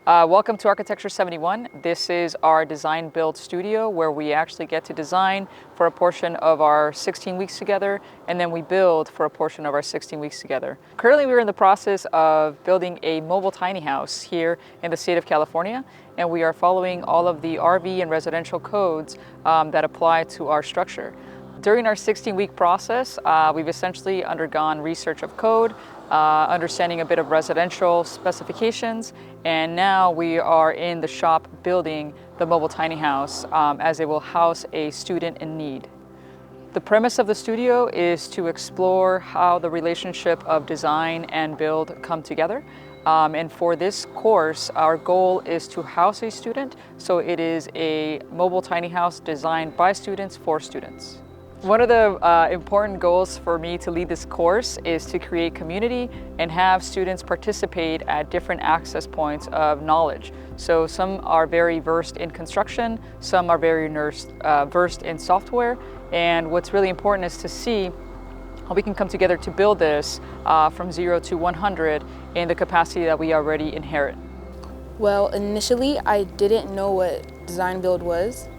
Welcome to Architecture 71. This is our design build studio where we actually get to design for a portion of our 16 weeks together, and then we build for a portion of our 16 weeks together. Currently, we're in the process of building a mobile tiny house here in the state of California, and we are following all of the RV and residential codes that apply to our structure. During our 16-week process, we've essentially undergone research of code, understanding a bit of residential specifications, and now we are in the shop building the mobile tiny house as it will house a student in need. The premise of the studio is to explore how the relationship of design and build come together. And for this course, our goal is to house a student, so it is a mobile tiny house designed by students for students. One of the important goals for me to lead this course is to create community and have students participate at different access points of knowledge. So some are very versed in construction, some are very versed in software, and what's really important is to see how we can come together to build this from 0 to 100 in the capacity that we already inherit. Well, initially I didn't know what design build was.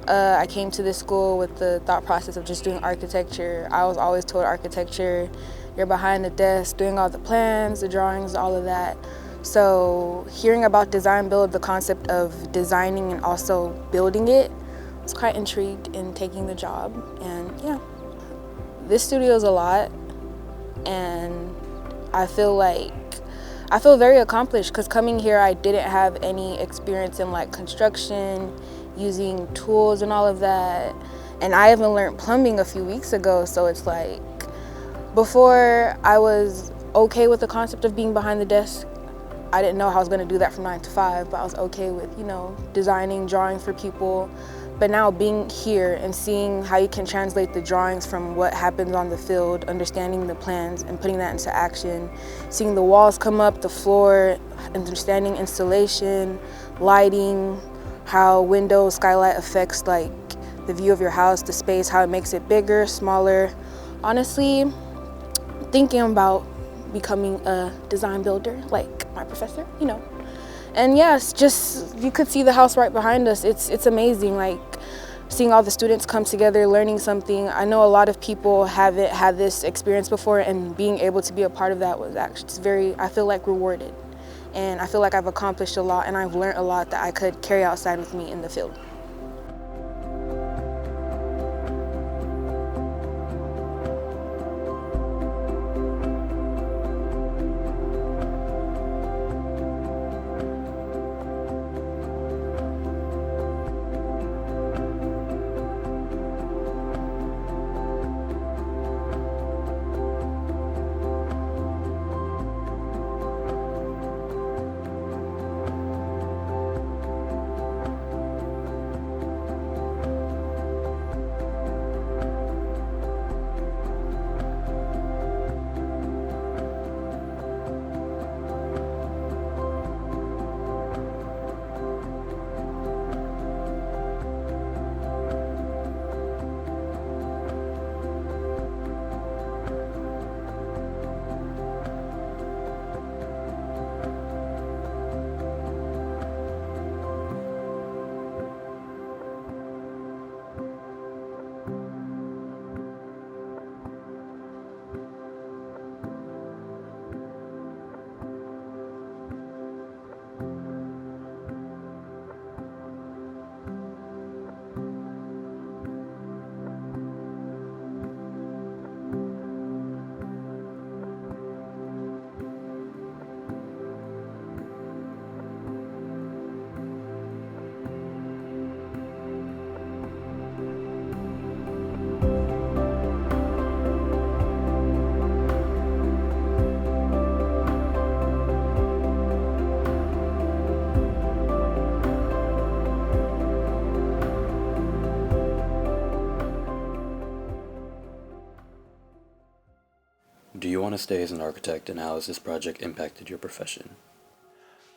I came to this school with the thought process of just doing architecture. I was always told architecture, you're behind the desk doing all the plans, the drawings, all of that. So hearing about design build, the concept of designing and also building it, I was quite intrigued in taking the job. And yeah, this studio is a lot, and I feel very accomplished because coming here I didn't have any experience in like construction, using tools and all of that, and I haven't learned plumbing a few weeks ago, so it's like before I was okay with the concept of being behind the desk. I didn't know how I was going to do that from 9 to 5, but I was okay with, designing, drawing for people. But now being here and seeing how you can translate the drawings from what happens on the field, understanding the plans and putting that into action, seeing the walls come up, the floor, understanding installation, lighting, how windows, skylight affects like the view of your house, the space, how it makes it bigger, smaller. Honestly, thinking about becoming a design builder like my professor, And yes, just you could see the house right behind us. It's amazing, like seeing all the students come together, learning something. I know a lot of people haven't had this experience before, and being able to be a part of that was actually I feel like rewarded. And I feel like I've accomplished a lot, and I've learned a lot that I could carry outside with me in the field. Do you want to stay as an architect, and how has this project impacted your profession?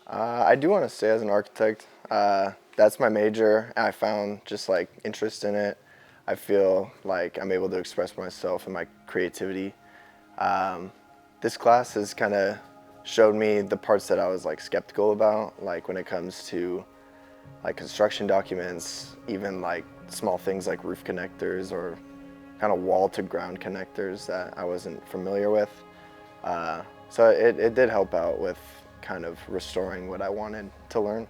I do want to stay as an architect. That's my major, and I found just like interest in it. I feel like I'm able to express myself and my creativity. This class has kind of showed me the parts that I was like skeptical about, like when it comes to like construction documents, even like small things like roof connectors or kind of wall to ground connectors that I wasn't familiar with. So it did help out with kind of restoring what I wanted to learn,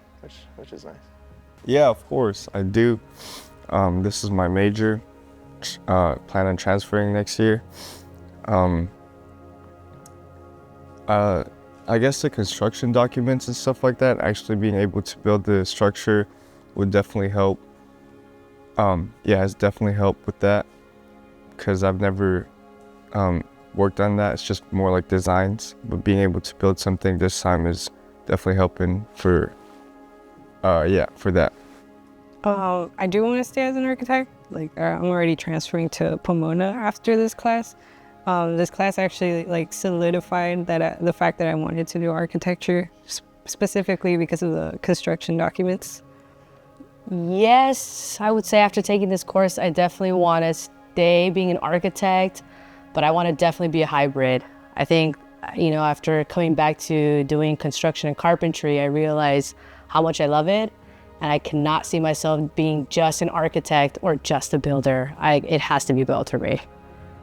which is nice. Yeah, of course, I do. This is my major, plan on transferring next year. I guess the construction documents and stuff like that, actually being able to build the structure would definitely help. Yeah, it's definitely helped with that because I've never worked on that. It's just more like designs, but being able to build something this time is definitely helping for, yeah, for that. I do want to stay as an architect. Like I'm already transferring to Pomona after this class. This class actually like solidified that the fact that I wanted to do architecture, specifically because of the construction documents. Yes, I would say after taking this course, I definitely want to stay being an architect, but I want to definitely be a hybrid. I think, you know, after coming back to doing construction and carpentry, I realized how much I love it, and I cannot see myself being just an architect or just a builder. It has to be built for me.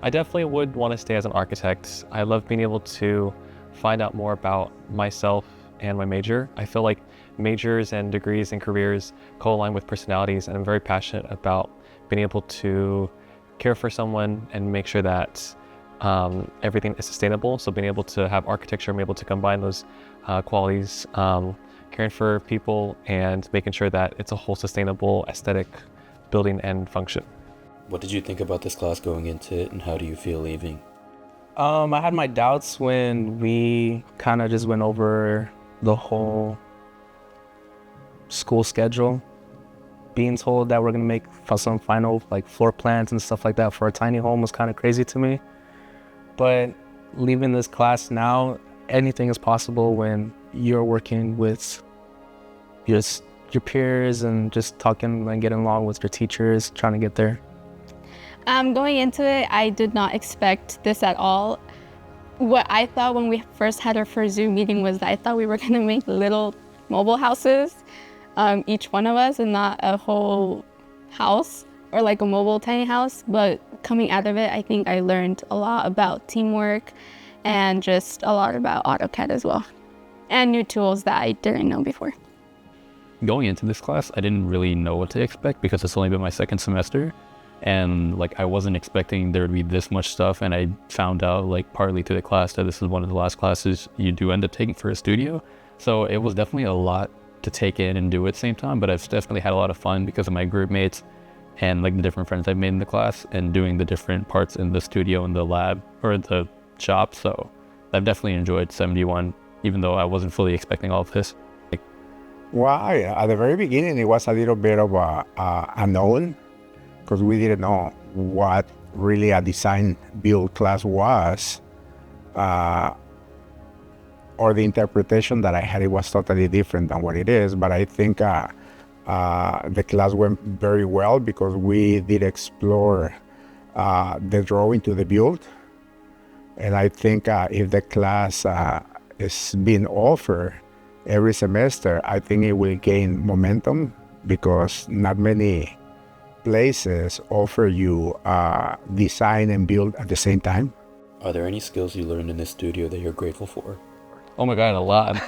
I definitely would want to stay as an architect. I love being able to find out more about myself and my major. I feel like majors and degrees and careers co-align with personalities, and I'm very passionate about being able to care for someone and make sure that everything is sustainable. So being able to have architecture, I'm able to combine those qualities, caring for people and making sure that it's a whole sustainable aesthetic building and function. What did you think about this class going into it, and how do you feel leaving? I had my doubts when we kind of just went over the whole school schedule. Being told that we're gonna make some final like floor plans and stuff like that for a tiny home was kind of crazy to me. But leaving this class now, anything is possible when you're working with your peers and just talking and getting along with your teachers, trying to get there. Going into it, I did not expect this at all. What I thought when we first had our first Zoom meeting was that I thought we were gonna make little mobile houses, each one of us, and not a whole house or like a mobile tiny house. But coming out of it, I think I learned a lot about teamwork and just a lot about AutoCAD as well, and new tools that I didn't know before. Going into this class, I didn't really know what to expect because it's only been my second semester. And like I wasn't expecting there to be this much stuff, and I found out like partly through the class that this is one of the last classes you do end up taking for a studio. So it was definitely a lot to take in and do at the same time, but I've definitely had a lot of fun because of my group mates and like the different friends I've made in the class and doing the different parts in the studio and the lab or the shop. So I've definitely enjoyed 71, even though I wasn't fully expecting all of this. Well, at the very beginning, it was a little bit of a unknown, because we didn't know what really a design build class was, or the interpretation that I had, it was totally different than what it is. But I think the class went very well because we did explore the drawing to the build. And I think if the class is being offered every semester, I think it will gain momentum because not many places offer you design and build at the same time. Are there any skills you learned in this studio that you're grateful for? Oh my God, a lot.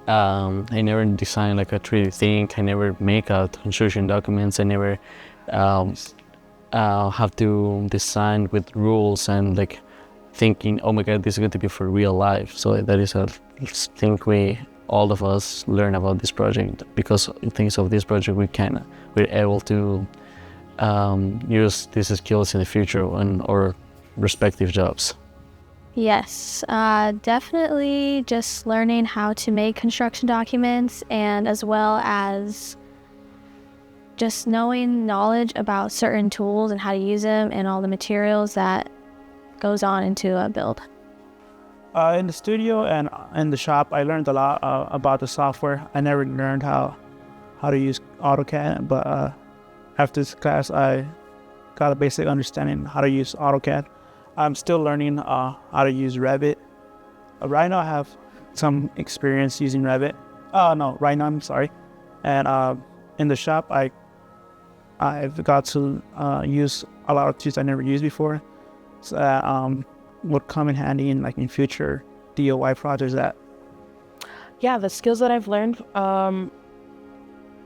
I never designed like a 3D thing. I never make out construction documents. I never have to design with rules and like thinking, oh my God, this is going to be for real life. So that is a thing all of us learn about this project. Because things of this project, we're able to use these skills in the future on our respective jobs. Yes, definitely just learning how to make construction documents, and as well as just knowledge about certain tools and how to use them and all the materials that goes on into a build. In the studio and in the shop, I learned a lot about the software. I never learned how to use AutoCAD, but after this class, I got a basic understanding how to use AutoCAD. I'm still learning how to use Revit. Right now I have some experience using Revit. Right now I'm sorry. And in the shop I've got to use a lot of tools I never used before. So that would come in handy in future DIY projects. Yeah, the skills that I've learned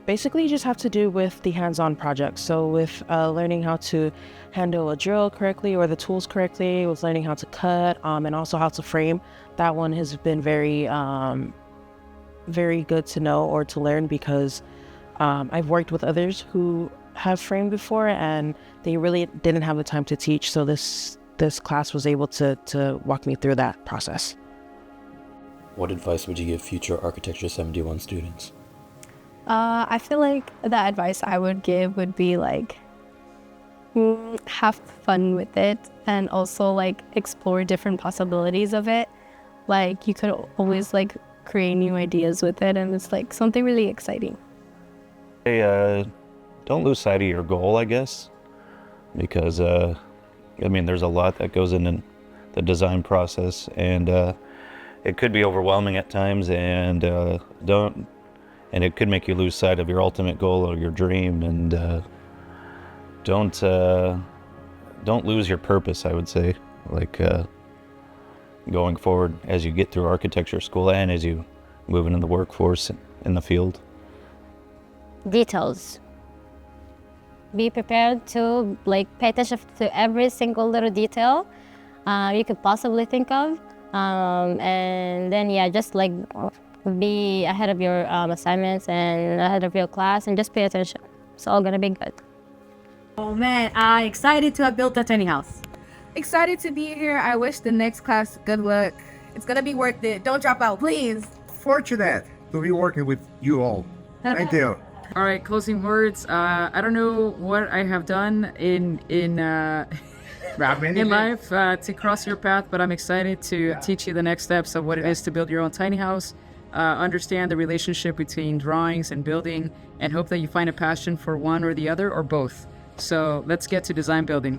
basically just have to do with the hands-on projects. So with learning how to handle a drill correctly or the tools correctly, with learning how to cut and also how to frame. That one has been very, very good to know or to learn because I've worked with others who have framed before and they really didn't have the time to teach. So this class was able to walk me through that process. What advice would you give future Architecture 71 students? I feel like the advice I would give would be have fun with it and also explore different possibilities of it. You could always create new ideas with it, and it's something really exciting. Hey, don't lose sight of your goal, I guess, because there's a lot that goes in the design process, and it could be overwhelming at times, and it could make you lose sight of your ultimate goal or your dream, and don't lose your purpose, I would say, going forward as you get through architecture school and as you move into the workforce in the field. Details. Be prepared to pay attention to every single little detail you could possibly think of, and then just be ahead of your assignments and ahead of your class, and just pay attention. It's all gonna be good. Oh man, I'm excited to have built a tiny house. Excited to be here. I wish the next class good luck. It's gonna be worth it. Don't drop out, please. Fortunate to be working with you all. Thank you. All right, closing words. I don't know what I have done in life to cross your path, but I'm excited to teach you the next steps of what it is to build your own tiny house. Understand the relationship between drawings and building, and hope that you find a passion for one or the other or both. So let's get to design building.